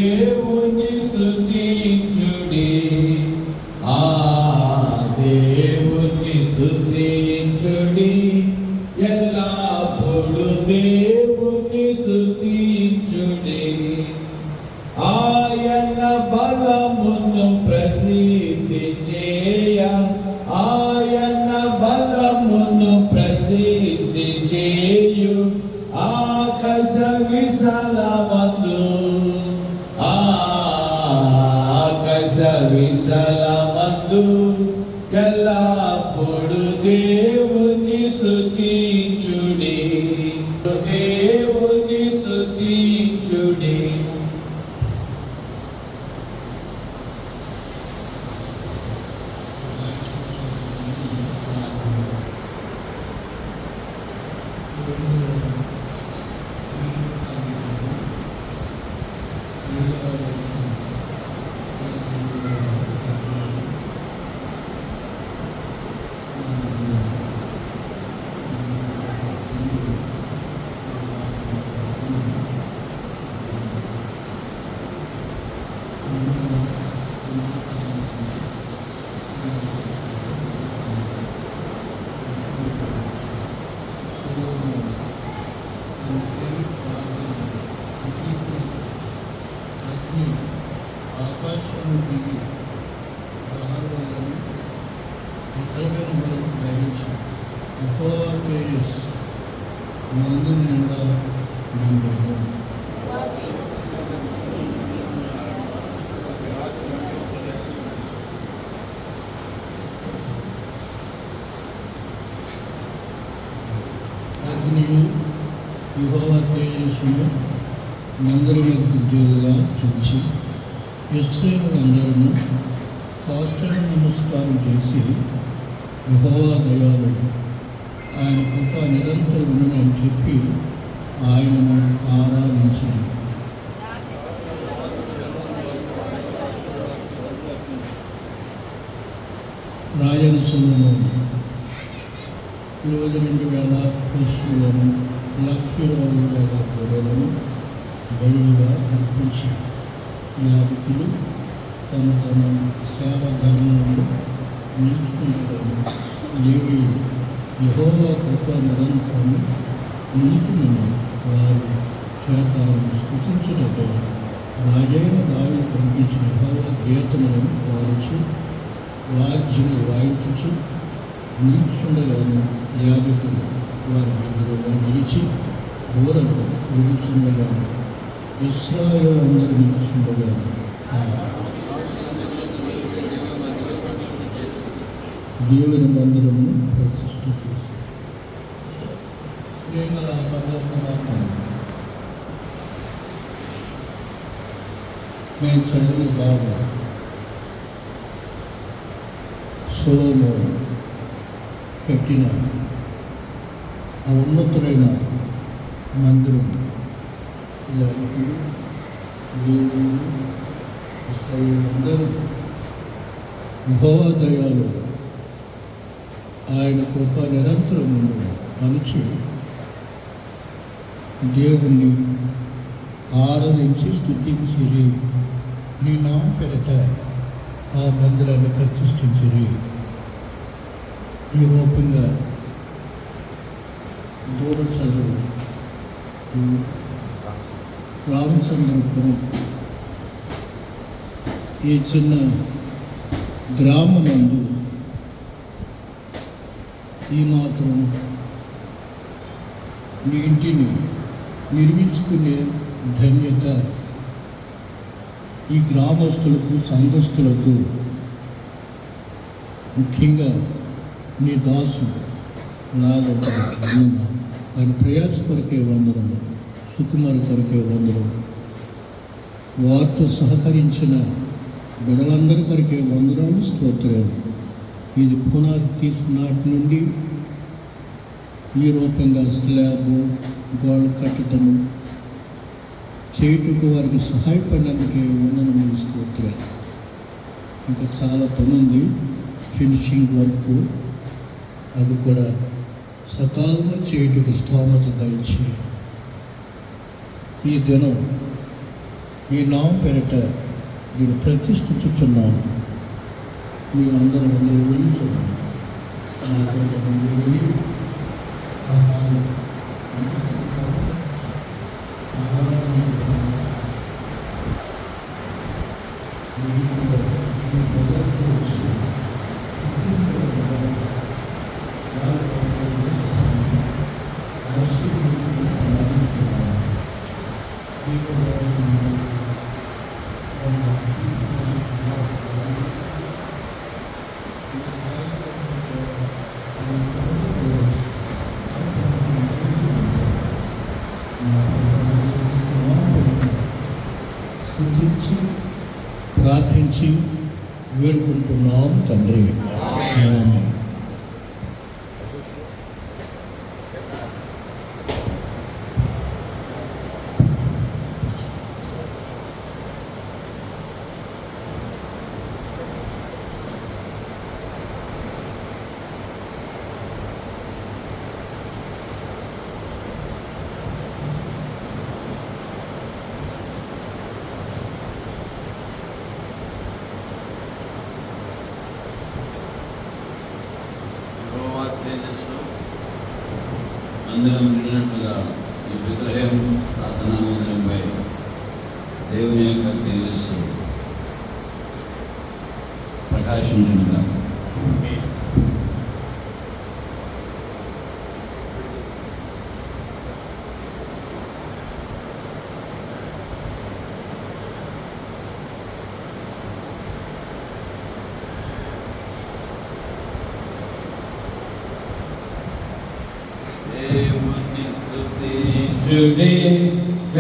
దేవుని స్తుతించుడి, ఆ దేవుని స్తుతించుడి, ఎల్లప్పుడు దేవుని స్తుతించుడి. ఆయన బలమును ప్రసిద్ధి చేయ, ఆయన బలమును ప్రసిద్ధి చేయు ఆకాశ విశాలమందు, ఆకాశ విశాలమందు ఎల్లప్పుడు దేవుని స్తుతించుడి, దేవుని స్తుతించుడి. ఆకాశము దిగి ఆహారాలను ఇతరులను గ్రహించి యెహోవా తేజస్సు మందిరం నిండా నిండెను. అగ్నియు యెహోవా తేజస్సును మందిరం మీదకు దిగుగా చూచి ఇశ్రాయేలులందరూ సాష్టాంగ నమస్కారం చేసి యెహోవా దయాళుడు, ఆయన కృప నిరంతరం ఉండునని చెప్పి ఆయనను ఆరాధించారు. రాజన సొలొమోను 22,000 పశువులను 1,20,000 గొర్రెలను బలులుగా అర్పించి యాజకులు తమ తమ సేవ ధర్మంలో నిలుచుకుంటారు. లేవీయులు యెహోవా కృప నిరంతరం నిలిచినని వారి చేత స్తుతించుటతో రాజైన దావీదు కనిపించిన యెహోవా కీర్తనలను వారుచు వాద్యములు వాయించుచు నిలుచుండగాను యాజకులు వారి ఎదురుగా నిలిచి బూరలు ఊగుచుండగాను ఇశ్రాయేలులందరూ నిలుచుండగాను దేవుని మందిరమును ప్రతిష్ఠ చేసి నేను చదివిన బాగా సొలొమోను కట్టిన ఆ ఉన్నతులైన మందిరం యాజకులు లేవీయులు ఇశ్రాయేలులందరూ యెహోవా దయాళుడు, ఆయన కృప నిరంతరం అనుచి దేవుణ్ణి ఆరాధించి స్తుతించిరి. నీ నామం పేరిట ఆ మందిరాన్ని ప్రతిష్ఠించిరి. ఈ రూపంగా దూరచదు రామచంద్రపురం ఈ చిన్న గ్రామమందు ఈ మాత్రం మీ ఇంటిని నిర్మించుకునే ధన్యత ఈ గ్రామస్తులకు సంఘస్థులకు, ముఖ్యంగా నీ దాసు నాగమ్మ ఆయన ప్రయాస కొరకే వందనము, సుకుమార్ కొరకే వందనము, వారితో సహకరించిన బిడ్డలందరి కొరకే వందనాలు, స్తోత్రాలు. ఇది పునాది తీసిన నాటి నుండి ఈ రూపంగా స్లాబు గోడలు కట్టడము చేయుటకు వారికి సహాయపడినందుకే వందనములు, స్తోత్రాలు. ఇంకా చాలా పని ఉంది, ఫినిషింగ్ వర్క్, అది కూడా సకాలంలో చేయుటకు స్తోమత దయచేయండి. ఈ దినం ఈ నామం పేరిట నేను ప్రతిష్ఠించుచున్నాను. మీరందరూ వెళ్ళి చూడండి. వెళ్ళి స్తుతించి ప్రార్థించి వేడుకుంటున్నాం తండ్రి. ఆమేన్. తేజస్సు అందరం నిన్నట్టుగా ఈ విగ్రహం ప్రార్థనా మందిరంపై దేవుని యొక్క తేజస్సు ప్రకాశించునుగా. దేవుని స్తుతించుడి,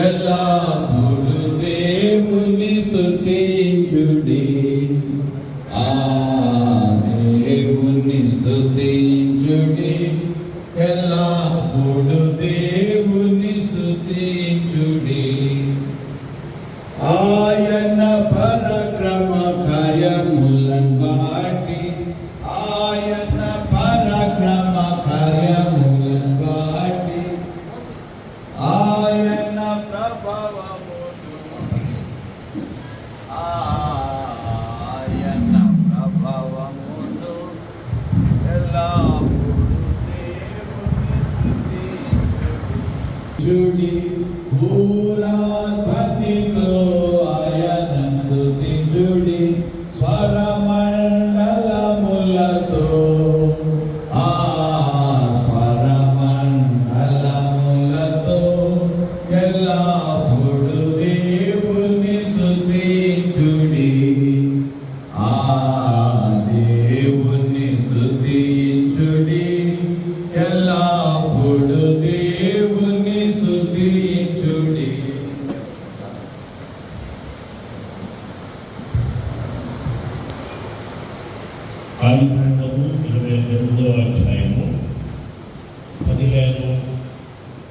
ఎల్లప్పుడూ దేవుని స్తుతించుడి. దేవుని స్తుతించుడి, ఎల్లప్పుడూ దేవుని స్తుతించుడి. ఆయన పరక్రమ కార్యములను బట్టి, ఆయన పరక్రమ కార్యములను బట్టి, ఆయన ప్రభావమును, ఆయన ప్రభావమును ఎల్లప్పుడూ దేవుని స్తుతించుడి. భూరాధ్వర్యంలో ఆయన స్తుతించుడి, స్వరమండలములతో, స్వరమండలములతో ఎల్లప్పుడూ దేవుని స్తుతించుడి. దేవుని స్తుతించుడి, ఎల్లప్పుడూ దేవుని స్తుతించుడి. ఆదికాండము 28వ అధ్యాయము 15,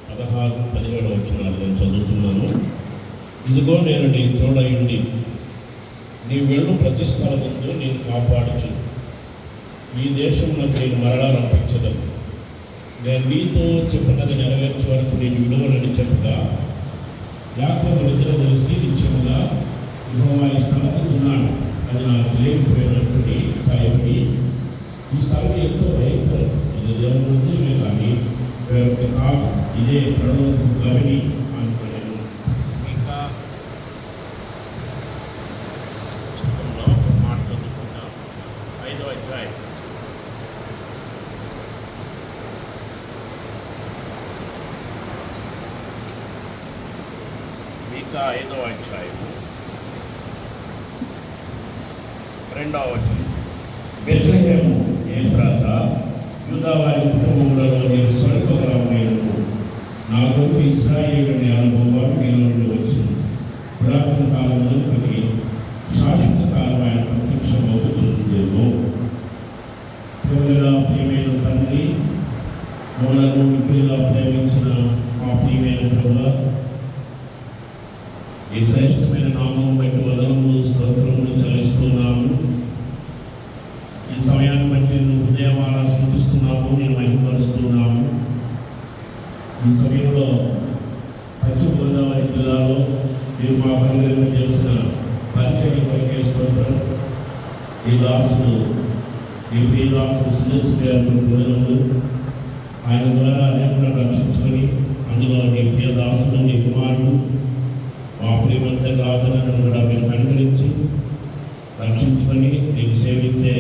16, 17 వచనాలను చదువుతున్నాను. ఇదిగో నేను నీ తోడయుండి నీ వెళ్ళు ప్రతి స్థలముందు నేను కాపాడుచు ఈ దేశంలో నేను మరలా రప్పించదను. నేను నీతో చెప్పినది నెరవేర్చే వరకు నేను విడువనని చెప్పగా యాకోబు నిద్ర తెలిసి నిత్యముగా యెహోవా ఈ స్థలమున్నాడు అది నాకు తెలియకపోయినటువంటి భయపడి ఈ స్థలం ఎంతో భయంకరం, ఇది దేవుని ఉద్యమే కానీ వేరొకటి కాదు, ఇదే ప్రణోకు గవిని అనుకున్నాను. ఇంకా పుస్తకంలో ఒక మాట చదువుకుందాం. 5వ అధ్యాయం మీకా 5వ అధ్యాయము 2వ వచనం. బెత్లెహేము ఎఫ్రాతా యూదా వారి కుటుంబములలో నేను స్వల్ప గ్రామమైనను నా గొప్ప ఇశ్రాయేలుని అనుభవం నీలో నుండి వచ్చింది. పురాతన కాలం మొదలుకొని శాశ్వత కాలం ఆయన ప్రత్యక్షమవుతుందేమో. ప్రియమైన తండ్రి, మమ్మలను మిక్కిలిగా ప్రేమించిన మా ప్రియమైన ప్రభువా, ఈ శ్రేష్టమైన నామం బట్టి వదనములు స్తోత్రములు చెల్లిస్తున్నాము. ఈ సమయాన్ని బట్టి నువ్వు హృదయమాల సూచిస్తున్నాము, నేను మహిమపరుస్తున్నాము. ఈ సమయంలో పశ్చిమ గోదావరి జిల్లాలో మీరు మా పరిగణన చేసిన పరిచయం కొరకే స్తోత్రం. ఈ దాసుడు ఈ ప్రియదాసుడు సుదర్శన్ గారి వందనములు. ఆయన ద్వారా అనేకులను రక్షించుకొని అందులో నీ ప్రియదాసుడు నీ కుమారుడు మా ప్రియమంత గాజులను కూడా మీరు కనుగరించి రక్షించుకొని నీకు సేవించే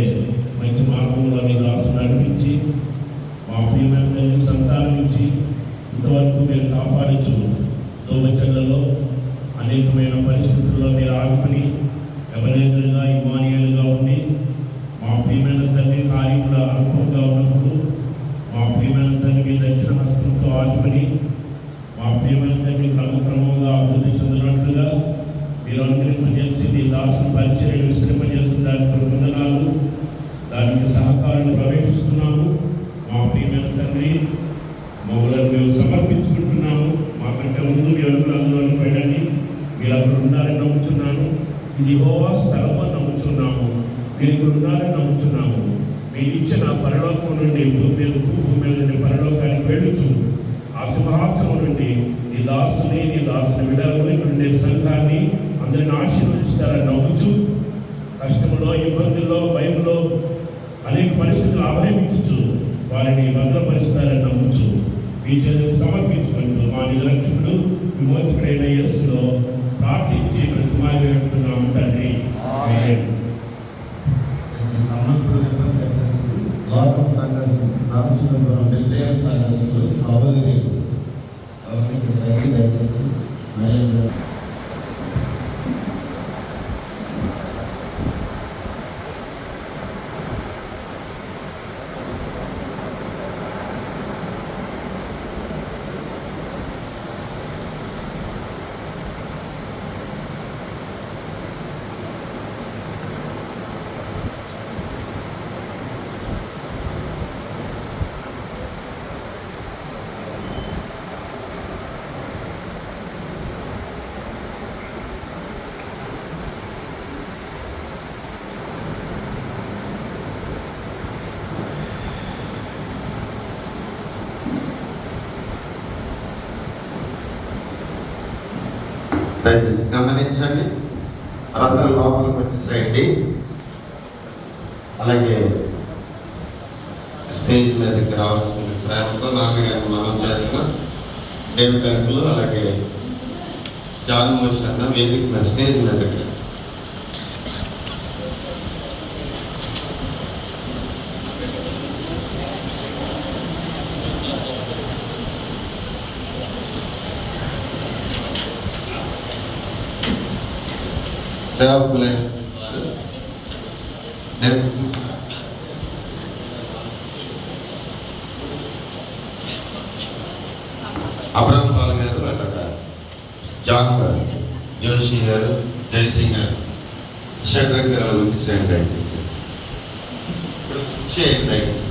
మంచి మార్గంలో నీ దాసును నడిపించి మా ప్రియమైన సంతానం ఇచ్చి ఇంతవరకు మీరు కాపాడుచు దోవచర్లలో అనేకమైన పరిస్థితుల్లో మీరు ఆదుకుని ఎవరేదులుగా ఇమానియలుగా ఉండి మా ప్రియమైన తండ్రి కార్యముల అనుభవంగా ఉన్నప్పుడు మా ప్రియమైన తండ్రి మీ దక్షిణ హస్తంతో ఆదుకుని మా ప్రియమైన తండ్రి క్రమక్రమంగా అభివృద్ధి చెందినట్లుగా మీరు అనుగ్రహింపజేసి మీ దాసును పరిచయం విస్తరింపజేసిన దానికి వందనాలు. దానికి సహకారాన్ని ప్రవేశిస్తున్నాము. మా ప్రియమైన తండ్రి మమ్మల్ని మేము సమర్పించుకుంటున్నాము. మాకంటే ముందు మీ అడుగులు పడండి. మీరు అక్కడ ఉండాలని నమ్ముతున్నాను. ఇది యెహోవా స్థలము అని నమ్ముతున్నాము. మీరు ఇక్కడ ఉండాలని నమ్ముతున్నాము. మీరు ఇచ్చిన పరలోకం నుండి భూమి నుండి పరలోకానికి వెళుతూ ఆ సింహాసనం నుండి నీ దాసుని విడవని నుండి సంఘాన్ని అందరిని ఆశీర్వదిస్తారని నమ్ముతూ కష్టంలో ఇబ్బందుల్లో భయంలో అనేక పరిస్థితులు అభయమించుతూ వారిని భద్రపరుస్తారని నమ్ముతూ మీ చేతులకు సమర్పించుకుంటూ మా నిరక్షకుడు విమోచకుడైన యేసులో ప్రార్థించి ప్రతిమాలు వేడుతున్నాము తండ్రి. లోకల్ సంఘర్షణ రామచంద్రపురం రిటైర్ సంఘర్షణలు సహోదరి దయచేసి మరియు దయచేసి గమనించండి. అందరూ లోపలికి వచ్చేసేయండి. అలాగే స్టేజ్ మీదకి రావాల్సిన ప్రేమతో నాన్నగారిని మనం చేసిన డేవిడ్ అంకులు అలాగే జాన్ మోషన్ అన్న వేదిక మీద స్టేజ్ మీదకి సేవకులే అబ్రహం పాల్ గారు అలాగా జాన్ గారు జోషి గారు జయసింగ్ గారు షడ్రక్ గారు వచ్చేసేయండి దయచేసి. ఇప్పుడు చేయండి దయచేసి.